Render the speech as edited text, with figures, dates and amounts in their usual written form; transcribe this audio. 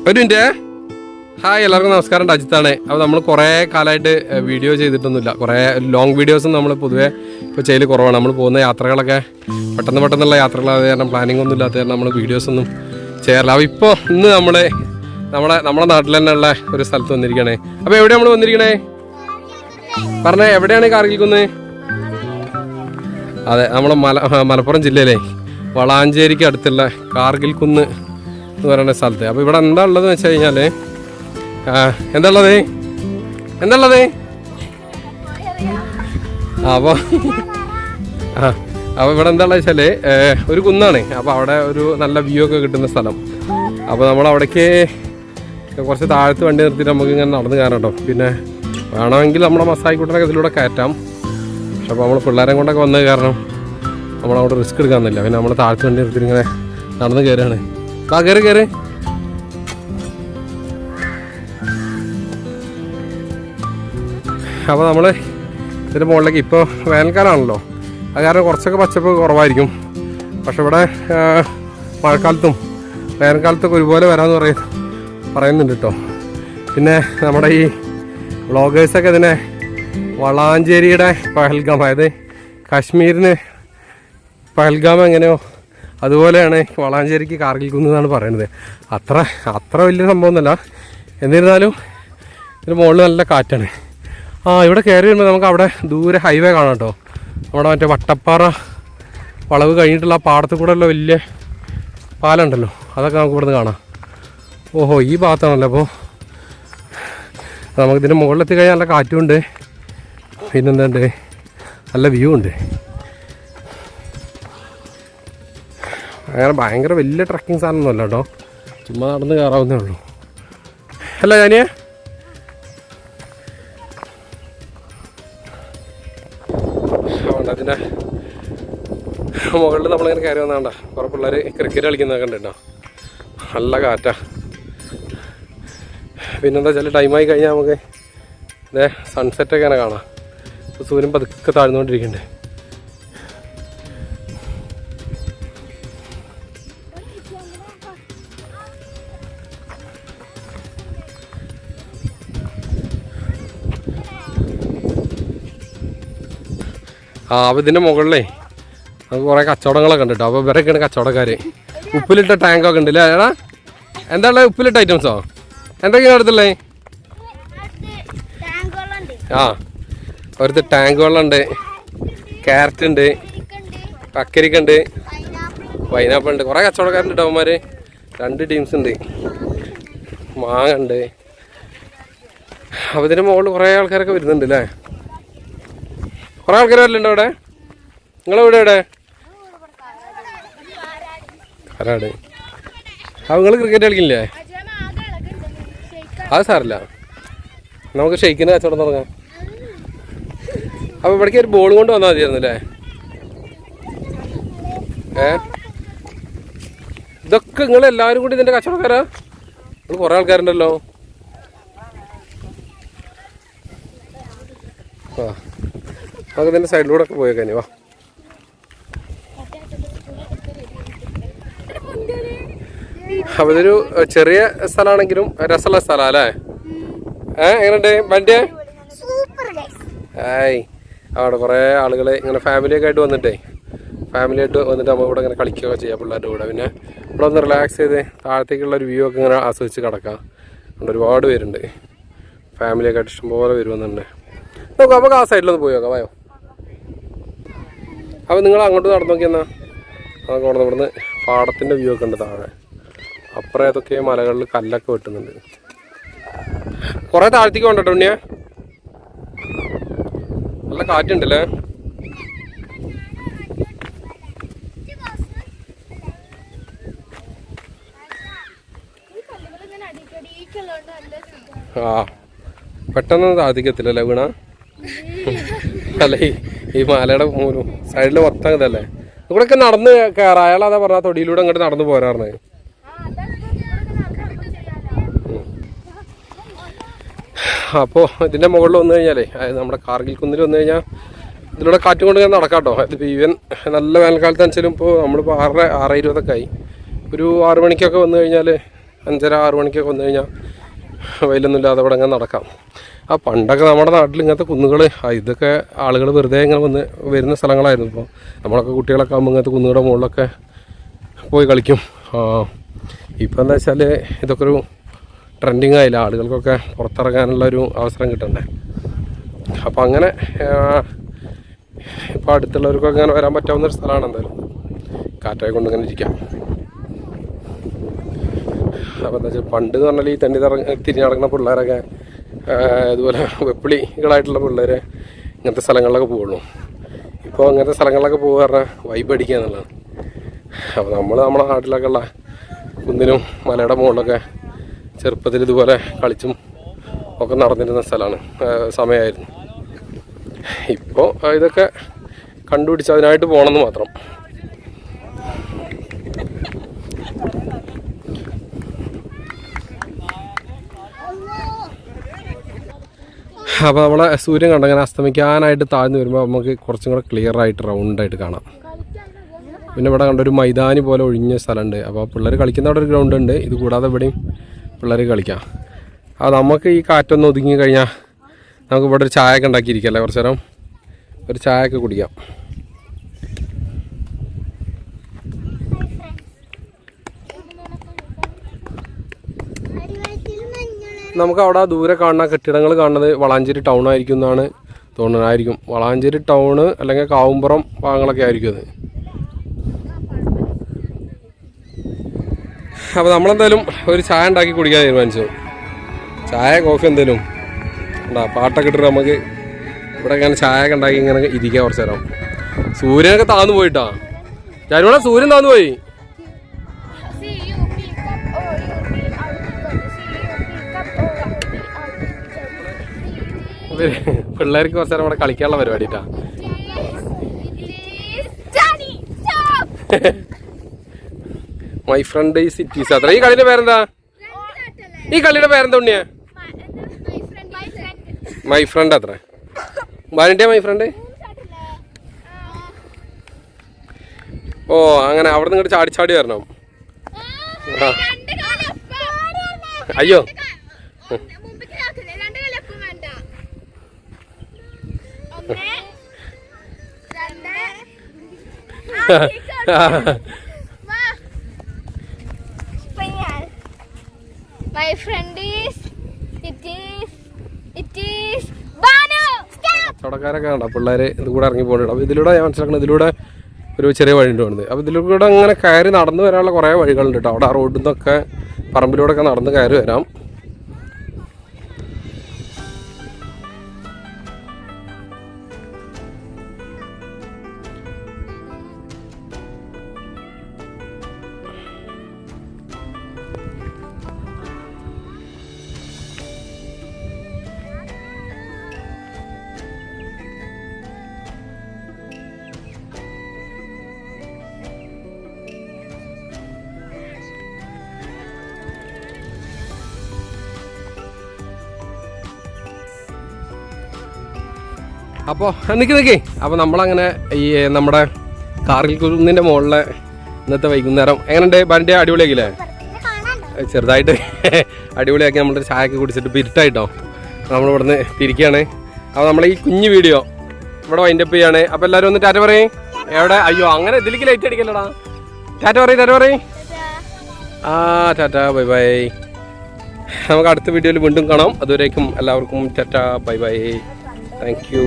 ഒരു minute. Hi, എല്ലാവർക്കും നമസ്കാരം. അജിത്താണ്. അപ്പോൾ നമ്മൾ കുറേ കാലമായിട്ട് വീഡിയോ ചെയ്തിട്ടൊന്നുമില്ല. കുറേ ലോങ് വീഡിയോസും നമ്മൾ പൊതുവേ ഇപ്പോൾ ചെയ്യൽ കുറവാണ്. നമ്മൾ പോകുന്ന യാത്രകളൊക്കെ പെട്ടെന്നുള്ള യാത്രകളായത് കാരണം പ്ലാനിങ് ഒന്നും ഇല്ലാത്ത കാരണം നമ്മൾ വീഡിയോസൊന്നും ചെയ്യാറില്ല. അപ്പോൾ ഇപ്പോൾ ഇന്ന് നമ്മുടെ നാട്ടിൽ തന്നെയുള്ള ഒരു സ്ഥലത്ത് വന്നിരിക്കണേ. അപ്പോൾ എവിടെ നമ്മൾ വന്നിരിക്കണേ പറഞ്ഞേ, എവിടെയാണ് കാർഗിൽ കുന്ന്? അതെ, നമ്മളെ മലപ്പുറം ജില്ലയിലെ വളാഞ്ചേരിക്ക് അടുത്തുള്ള കാർഗിൽ കുന്ന് എന്ന് പറയുന്ന സ്ഥലത്ത്. അപ്പോൾ ഇവിടെ എന്താ ഉള്ളതെന്ന് വെച്ച് കഴിഞ്ഞാൽ എന്താ ഉള്ളത് അപ്പോൾ ഇവിടെ എന്താ വെച്ചാൽ ഒരു കുന്നാണ്. അപ്പോൾ അവിടെ ഒരു നല്ല വ്യൂ ഒക്കെ കിട്ടുന്ന സ്ഥലം. അപ്പോൾ നമ്മളവിടേക്ക് കുറച്ച് താഴത്ത് വണ്ടി നിർത്തിയിട്ട് നമുക്ക് ഇങ്ങനെ നടന്ന് കയറാം കേട്ടോ. പിന്നെ വേണമെങ്കിൽ നമ്മുടെ മസായിക്കൂട്ടനൊക്കെ ഇതിലൂടെ കയറ്റാം. പക്ഷെ അപ്പോൾ നമ്മൾ പിള്ളേരെ കൊണ്ടൊക്കെ വന്നത് കാരണം നമ്മളവിടെ റിസ്ക് എടുക്കാമെന്നില്ല. പിന്നെ നമ്മൾ താഴത്ത് വണ്ടി നിർത്തിയിട്ട് ഇങ്ങനെ നടന്ന് കയറുകയാണ്. ആ കയറി അപ്പോൾ നമ്മൾ ഇതിൻ്റെ മുകളിലേക്ക് ഇപ്പോൾ വേനൽക്കാലമാണല്ലോ, അത് കാരണം കുറച്ചൊക്കെ പച്ചപ്പ് കുറവായിരിക്കും. പക്ഷെ ഇവിടെ മഴക്കാലത്തും വേനൽക്കാലത്തൊക്കെ ഒരുപോലെ വരാമെന്ന് പറയുന്നുണ്ട് കേട്ടോ. പിന്നെ നമ്മുടെ ഈ വ്ളോഗേഴ്സൊക്കെ ഇതിനെ വളാഞ്ചേരിയുടെ പഹൽഗാം, അതായത് കാശ്മീരിന് പഹൽഗാം എങ്ങനെയോ അതുപോലെയാണ് വളാഞ്ചേരിക്ക് കാർഗിൽ കുന്ന് എന്നാണ് പറയുന്നത്. അത്ര വലിയ സംഭവമൊന്നുമല്ല. എന്നിരുന്നാലും ഇതിന് മുകളിൽ നല്ല കാറ്റാണ്. ഇവിടെ കയറി വരുമ്പോൾ നമുക്ക് അവിടെ ദൂരെ ഹൈവേ കാണാം കേട്ടോ. നമ്മുടെ മറ്റേ വട്ടപ്പാറ വളവ് കഴിഞ്ഞിട്ടുള്ള ആ പാടത്ത് കൂടെ ഉള്ള വലിയ പാലമുണ്ടല്ലോ, അതൊക്കെ നമുക്ക് ഇവിടുന്ന് കാണാം. ഓഹോ, ഈ ഭാഗത്താണല്ലോ. അപ്പോൾ നമുക്കിതിൻ്റെ മുകളിലെത്തി കഴിഞ്ഞാൽ നല്ല കാറ്റുമുണ്ട്, പിന്നെന്തുണ്ട്, നല്ല വ്യൂ ഉണ്ട്. അങ്ങനെ ഭയങ്കര വലിയ ട്രക്കിങ് സാധനമൊന്നുമല്ല കേട്ടോ, ചുമ്മാ നടന്ന് കയറാവുന്നേ ഉള്ളൂ. അല്ല ഞാനിയേ അതുകൊണ്ട് അതിൻ്റെ മുകളിൽ നമ്മളിങ്ങനെ കയറി വന്നാണ്ട കുറേ പിള്ളേർ ക്രിക്കറ്റ് കളിക്കുന്നതൊക്കെ ഉണ്ട് കേട്ടോ. നല്ല കാറ്റാ. പിന്നെന്താ വെച്ചാൽ ടൈമായി കഴിഞ്ഞാൽ നമുക്ക് ഇതേ സൺസെറ്റൊക്കെ ഇങ്ങനെ കാണാം. സൂര്യൻ പതുക്കെ താഴ്ന്നുകൊണ്ടിരിക്കുന്നുണ്ട്. അപ്പോൾ ഇതിൻ്റെ മുകളിലേ നമുക്ക് കുറേ കച്ചവടങ്ങളൊക്കെ ഉണ്ട് കേട്ടോ. അപ്പോൾ ഇവരൊക്കെയാണ് കച്ചവടക്കാർ. ഉപ്പിലിട്ട ടാങ്കൊക്കെ ഉണ്ട് അല്ലേ ഏടാ? എന്താ ഉള്ളത്? ഉപ്പിലിട്ട ഐറ്റംസോ എന്തൊക്കെയാണ് അടുത്തുള്ളേ? അവർക്ക് ടാങ്ക് വെള്ളമുണ്ട്, ക്യാരറ്റ് ഉണ്ട്, കക്കരിക്കുണ്ട്, പൈനാപ്പിൾ ഉണ്ട്. കുറേ കച്ചവടക്കാരുണ്ട് കേട്ടോ. അവന്മാർ 2 ടീംസ് ഉണ്ട്. മാങ്ങ ഉണ്ട്. അപ്പോൾ ഇതിൻ്റെ മുകളിൽ കുറേ ആൾക്കാരൊക്കെ വരുന്നുണ്ട് അല്ലേ? കുറേ ആൾക്കാർ വരലുണ്ടോ അവിടെ? നിങ്ങളെവിടെ? ആരാട്? അപ്പോൾ നിങ്ങൾ ക്രിക്കറ്റ് കളിക്കില്ലേ? അത് സാറില്ല, നമുക്ക് ഷെയ്ക്കിന് കച്ചവടം തുടങ്ങാം. അപ്പോൾ ഇവിടേക്ക് ഒരു ബോൾ കൊണ്ട് വന്നാൽ മതിയായിരുന്നു അല്ലേ? ഇതൊക്കെ നിങ്ങളെല്ലാവരും കൂടി ഇതിൻ്റെ കച്ചവടക്കാരാ? നിങ്ങൾ കുറേ ആൾക്കാരുണ്ടല്ലോ. നമുക്ക് ഇതിൻ്റെ സൈഡിലൂടെ ഒക്കെ പോയേക്കാനി വാ. അപ്പോൾ ഇതൊരു ചെറിയ സ്ഥലമാണെങ്കിലും രസമുള്ള സ്ഥലമാണ് അല്ലേ? എങ്ങനെയുണ്ട് വണ്ടിയെ? അവിടെ കുറേ ആളുകൾ ഇങ്ങനെ ഫാമിലിയൊക്കെ ആയിട്ട് വന്നിട്ട് നമ്മൾ ഇവിടെ ഇങ്ങനെ കളിക്കുകയൊക്കെ ചെയ്യാം പിള്ളേരുടെ കൂടെ. പിന്നെ ഇവിടെ ഒന്ന് റിലാക്സ് ചെയ്ത് താഴത്തേക്കുള്ളൊരു വ്യൂ ഒക്കെ ഇങ്ങനെ ആസ്വദിച്ച് കിടക്കാം. അവിടെ ഒരുപാട് പേരുണ്ട്, ഫാമിലിയൊക്കെ ആയിട്ട് ഇഷ്ടംപോലെ വരുമെന്നുണ്ട്. നോക്കാം, നമുക്ക് ആ സൈഡിലൊന്ന് പോയി നോക്കാം. വായോ. അപ്പോൾ നിങ്ങൾ അങ്ങോട്ട് നടന്നു നോക്കിയെന്നാ അതൊക്കെ അവിടെ ഇവിടുന്ന് പാടത്തിൻ്റെ വ്യൂ ഒക്കെ ഉണ്ട് താഴെ. അപ്പുറം ഏതൊക്കെ മലകളിൽ കല്ലൊക്കെ വെട്ടുന്നുണ്ട്. കുറേ താഴത്തേക്ക് വേണ്ട കേട്ടോ ഉണ്ണിയെ, നല്ല കാറ്റുണ്ടല്ലേ? പെട്ടെന്ന് താഴത്തേക്കത്തില്ലല്ലേ വീണ? അല്ല ഈ മലയുടെ സൈഡിൽ മൊത്തം ഇതല്ലേ. ഇവിടെയൊക്കെ നടന്ന് കയറാം. അയാൾ അതാ പറഞ്ഞ തൊടിയിലൂടെ അങ്ങോട്ട് നടന്ന് പോരാറുണ്ട്. അപ്പോൾ ഇതിൻ്റെ മുകളിൽ വന്നു കഴിഞ്ഞാലേ, അതായത് നമ്മുടെ കാർഗിൽ കുന്നിൽ വന്നു കഴിഞ്ഞാൽ ഇതിലൂടെ കാറ്റും കൊണ്ട് ഞാൻ നടക്കാം കേട്ടോ. ഇതിപ്പോൾ ഈവൻ നല്ല വേനൽക്കാലത്ത് അനുസരിച്ചും ഇപ്പോൾ നമ്മളിപ്പോൾ 6:20 ആയി. ഒരു 6 മണിക്കൊക്കെ വന്നു കഴിഞ്ഞാൽ 5:30-6 മണിക്കൊക്കെ വന്നു കഴിഞ്ഞാൽ വെയിലൊന്നും ഇല്ലാതെ ഇവിടെ ഇങ്ങനെ നടക്കാം. പണ്ടൊക്കെ നമ്മുടെ നാട്ടിൽ ഇങ്ങനത്തെ കുന്നുകൾ ഇതൊക്കെ ആളുകൾ വെറുതെ ഇങ്ങനെ വരുന്ന സ്ഥലങ്ങളായിരുന്നു. ഇപ്പോൾ നമ്മളൊക്കെ കുട്ടികളൊക്കെ ആകുമ്പോൾ ഇങ്ങനത്തെ കുന്നുകളുടെ മുകളിലൊക്കെ പോയി കളിക്കും. ഇപ്പോൾ എന്താ വെച്ചാൽ ഇതൊക്കെ ഒരു ട്രെൻഡിങ് ആയില്ല, ആളുകൾക്കൊക്കെ പുറത്തിറങ്ങാനുള്ളൊരു അവസരം കിട്ടണ്ടേ. അപ്പോൾ അങ്ങനെ ഇപ്പോൾ അടുത്തുള്ളവർക്കൊക്കെ അങ്ങനെ വരാൻ പറ്റാവുന്നൊരു സ്ഥലമാണ് എന്തായാലും, കാറ്റൊക്കെ കൊണ്ട് ഇങ്ങനെ ഇരിക്കാം. അപ്പോൾ എന്താ വെച്ചാൽ പണ്ട് എന്ന് പറഞ്ഞാൽ ഈ തിരിഞ്ഞ് നടക്കുന്ന പിള്ളേരൊക്കെ അതുപോലെ വെപ്പിളികളായിട്ടുള്ള പിള്ളേർ ഇങ്ങനത്തെ സ്ഥലങ്ങളിലൊക്കെ പോവുള്ളൂ. ഇപ്പോൾ അങ്ങനത്തെ സ്ഥലങ്ങളിലൊക്കെ പോകുക പറഞ്ഞാൽ വൈബ് അടിക്കുക എന്നുള്ളതാണ്. അപ്പോൾ നമ്മുടെ നാട്ടിലൊക്കെ ഉള്ള കുന്നിനും മലയുടെ മുകളിലൊക്കെ ചെറുപ്പത്തിൽ ഇതുപോലെ കളിച്ചും ഒക്കെ നടന്നിരുന്ന സമയമായിരുന്നു. ഇപ്പോൾ ഇതൊക്കെ കണ്ടുപിടിച്ച് അതിനായിട്ട് പോകണമെന്ന് മാത്രം. അപ്പോൾ നമ്മളെ സൂര്യൻ കണ്ടങ്ങനെ അസ്തമിക്കാനായിട്ട് താഴ്ന്നു വരുമ്പോൾ നമുക്ക് കുറച്ചും കൂടെ ക്ലിയറായിട്ട് റൗണ്ടായിട്ട് കാണാം. പിന്നെ ഇവിടെ കണ്ടൊരു മൈതാനി പോലെ ഒഴിഞ്ഞ സ്ഥലമുണ്ട്. അപ്പോൾ പിള്ളേർ കളിക്കുന്ന അവിടെ ഒരു ഗ്രൗണ്ട് ഉണ്ട്. ഇത് കൂടാതെ ഇവിടെയും പിള്ളേർ കളിക്കാം. അത് നമുക്ക് ഈ കാറ്റൊന്ന് ഒതുങ്ങി കഴിഞ്ഞാൽ നമുക്ക് ഇവിടെ ഒരു ചായ ഒക്കെ ഉണ്ടാക്കിയിരിക്കല്ലേ, കുറച്ച് നേരം ഒരു ചായ ഒക്കെ കുടിക്കാം. നമുക്ക് അവിടെ ദൂരെ കാണുന്ന കെട്ടിടങ്ങൾ കാണുന്നത് വളാഞ്ചേരി ടൗൺ ആയിരിക്കും എന്നാണ് തോന്നുന്നത്. വളാഞ്ചേരി ടൗണ് അല്ലെങ്കിൽ കാവുമ്പുറം ഭാഗങ്ങളൊക്കെ ആയിരിക്കും അത്. അപ്പോൾ നമ്മളെന്തായാലും ഒരു ചായ ഉണ്ടാക്കി കുടിക്കാൻ തീരുമാനിച്ചു. ചായ കോഫി എന്തെങ്കിലും പാട്ടൊക്കെ ഇട്ടിട്ട് നമുക്ക് ഇവിടെ ഇങ്ങനെ ചായ ഒക്കെ ഉണ്ടാക്കി ഇങ്ങനെ ഇരിക്കുക കുറച്ച് നേരം. സൂര്യനൊക്കെ താന്നു പോയിട്ടാ, ഞാനിവിടെ സൂര്യൻ താന്നു പോയി. പിള്ളേർക്ക് കുറച്ച് നേരം ഇവിടെ കളിക്കാനുള്ള പരിപാടിട്ടാ. മൈ ഫ്രണ്ട് ഈ സിറ്റീസ് അത്ര. ഈ കളിയുടെ പേരെന്താ? ഉണ്ണിയാ? മൈ ഫ്രണ്ട് അത്ര. ബാലിൻ്റെ മൈ ഫ്രണ്ട്. ഓ അങ്ങനെ അവിടെ നിന്ന് ഇങ്ങോട്ട് ചാടി വരണം. അയ്യോ My friend is it is Banu. കച്ചവടക്കാരൊക്കെ കണ്ട പിള്ളേർ ഇത് കൂടെ ഇറങ്ങി പോകുന്നുണ്ട്. അപ്പോൾ ഇതിലൂടെ ഞാൻ മനസ്സിലാക്കുന്നത് ഇതിലൂടെ ഒരു ചെറിയ വഴിയുണ്ട് പോകുന്നത്. അപ്പോൾ ഇതിലൂടെ അങ്ങനെ കയറി നടന്നു വരാനുള്ള കുറേ വഴികളുണ്ട് കേട്ടോ. അവിടെ ആ റോഡിൽ നിന്നൊക്കെ പറമ്പിലൂടെ ഒക്കെ നടന്ന് കയറി വരാം. അപ്പോൾ നിൽക്കേ. അപ്പോൾ നമ്മളങ്ങനെ ഈ നമ്മുടെ കാർഗിൽ കുന്നിൻ്റെ മുകളിലെ ഇന്നത്തെ വൈകുന്നേരം എങ്ങനെയുണ്ട്? ബാലിൻ്റെ അടിപൊളിയാക്കില്ലേ? ചെറുതായിട്ട് അടിപൊളിയാക്കി നമ്മളൊരു ചായയൊക്കെ കുടിച്ചിട്ട് ഇപ്പോൾ ഇരുട്ടായിട്ടോ നമ്മളിവിടുന്ന് തിരിക്കുകയാണ്. അപ്പോൾ നമ്മൾ ഈ കുഞ്ഞു വീഡിയോ ഇവിടെ വൈൻഡപ്പ് ചെയ്യാണ്. അപ്പോൾ എല്ലാവരും ഒന്ന് ടാറ്റ പറയും. എവിടെ? അയ്യോ അങ്ങനെ ഇതിലേക്ക് ലൈറ്റ് അടിക്കല്ലടാ. ടാറ്റ പറയും. Tata bye bye. നമുക്ക് അടുത്ത വീഡിയോയിൽ വീണ്ടും കാണാം. അതുവരേക്കും എല്ലാവർക്കും Tata bye bye. Thank you.